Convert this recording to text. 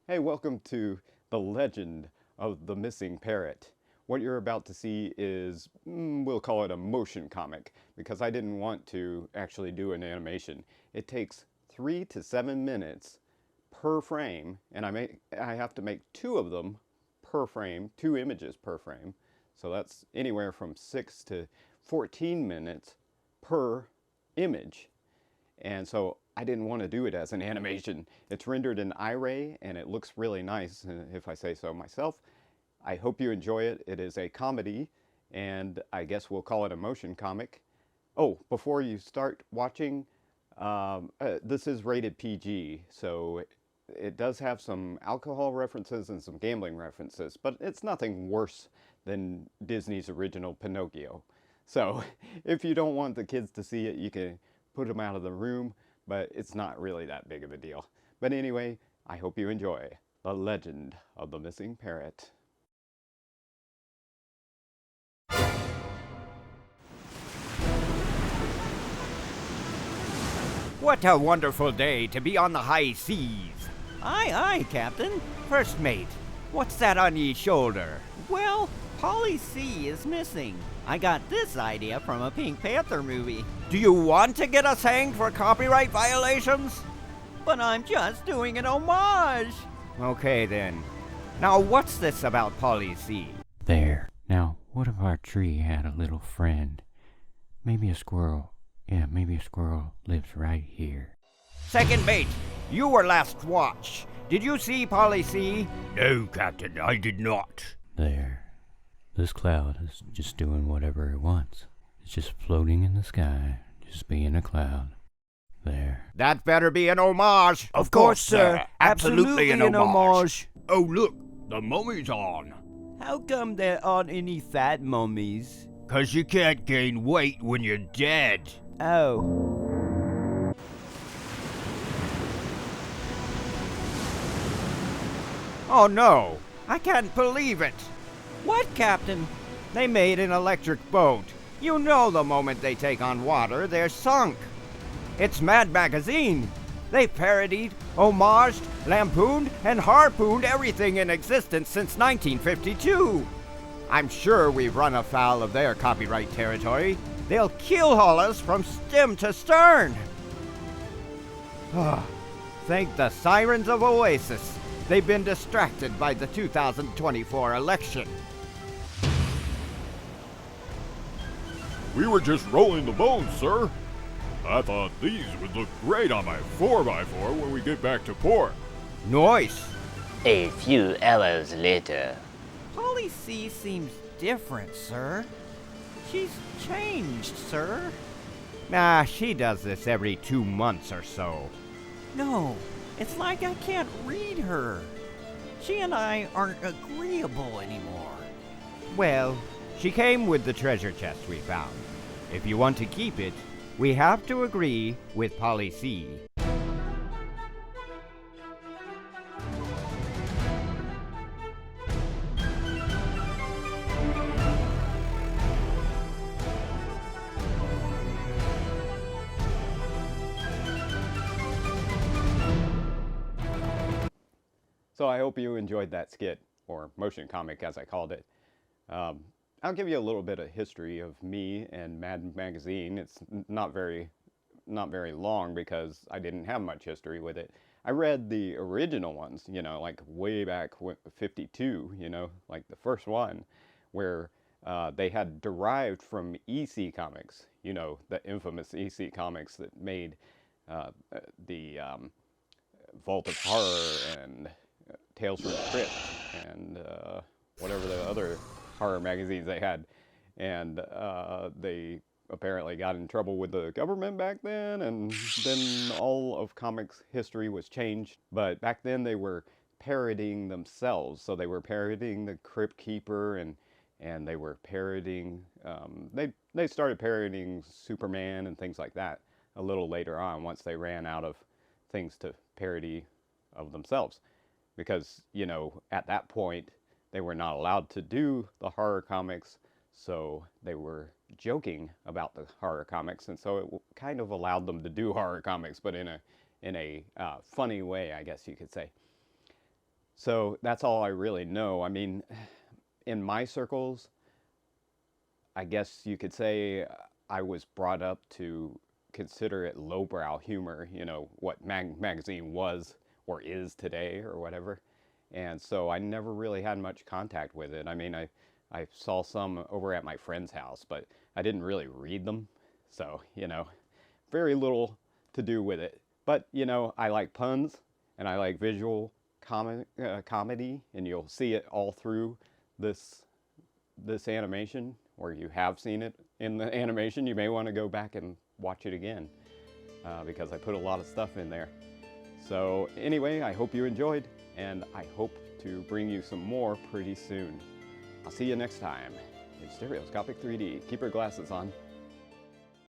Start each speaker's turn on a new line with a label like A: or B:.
A: Hey, welcome to The Legend of the Missing Parrot. What you're about to see is, we'll call it a motion comic, because I didn't want to actually do an animation. It takes 3 to 7 minutes per frame, and I have to make two of them per frame, two images per frame. So that's anywhere from 6 to 14 minutes per image. And so I didn't want to do it as an animation. It's rendered in iRay and it looks really nice, if I say so myself. I hope you enjoy it. It is a comedy, and I guess we'll call it a motion comic. Oh, before you start watching, this is rated PG, so it does have some alcohol references and some gambling references, but it's nothing worse than Disney's original Pinocchio. So if you don't want the kids to see it, you can put them out of the room, but it's not really that big of a deal. But anyway, I hope you enjoy The Legend of the Missing Parrot.
B: What a wonderful day to be on the high seas.
C: Aye, aye, Captain.
B: First mate, what's that on ye shoulder?
C: Well, Polly C is missing. I got this idea from a Pink Panther movie,
B: Do you want to get us hanged for copyright violations?
C: but I'm just doing an homage.
B: Okay then. Now what's this about Polly C?
D: There. Now, what if our tree had a little friend? Maybe a squirrel. Yeah, maybe a squirrel lives right here.
B: Second mate, you were last watch. Did you see Polly C?
E: No, Captain, I did not.
D: There. This cloud is just doing whatever it wants. It's just floating in the sky, just being a cloud. There.
B: That better be an homage.
E: Of course, sir. Absolutely an homage. Oh, look, the mummy's on.
C: How come there aren't any fat mummies?
E: 'Cause you can't gain weight when you're dead.
C: Oh.
B: Oh no, I can't believe it.
C: What, Captain?
B: They made an electric boat. You know the moment they take on water, they're sunk. It's Mad Magazine. They parodied, homaged, lampooned, and harpooned everything in existence since 1952. I'm sure we've run afoul of their copyright territory. They'll keelhaul us from stem to stern. Thank the sirens of Oasis. They've been distracted by the 2024 election.
F: We were just rolling the bones, sir. I thought these would look great on my 4x4 when we get back to port.
B: Nice.
G: A few hours later.
C: Polly C seems different, sir. She's changed, sir.
B: Nah, she does this every 2 months or so.
C: No, it's like I can't read her. She and I aren't agreeable anymore.
B: Well, she came with the treasure chest we found. If you want to keep it, we have to agree with Polly C.
A: So I hope you enjoyed that skit, or motion comic as I called it. I'll give you a little bit of history of me and Mad Magazine. It's not very long because I didn't have much history with it. I read the original ones, like way back 52, like the first one, where they had derived from EC Comics, the infamous EC Comics that made the Vault of Horror and Tales from the Crypt and whatever the other horror magazines they had. And they apparently got in trouble with the government back then, and then all of comics history was changed. But back then they were parodying themselves. So they were parodying the Crypt Keeper, and they were parodying, they started parodying Superman and things like that a little later on, once they ran out of things to parody of themselves. Because, at that point, they were not allowed to do the horror comics, so they were joking about the horror comics, and so it kind of allowed them to do horror comics, but in a funny way, I guess you could say. So that's all I really know. I mean, in my circles, I guess you could say I was brought up to consider it lowbrow humor, you know, what magazine was or is today or whatever. And so I never really had much contact with it. I mean, I saw some over at my friend's house, but I didn't really read them. So, you know, very little to do with it. But, you know, I like puns and I like visual comedy, and you'll see it all through this animation, or you have seen it in the animation. You may want to go back and watch it again because I put a lot of stuff in there. So anyway, I hope you enjoyed, and I hope to bring you some more pretty soon. I'll see you next time in Stereoscopic 3D. Keep your glasses on.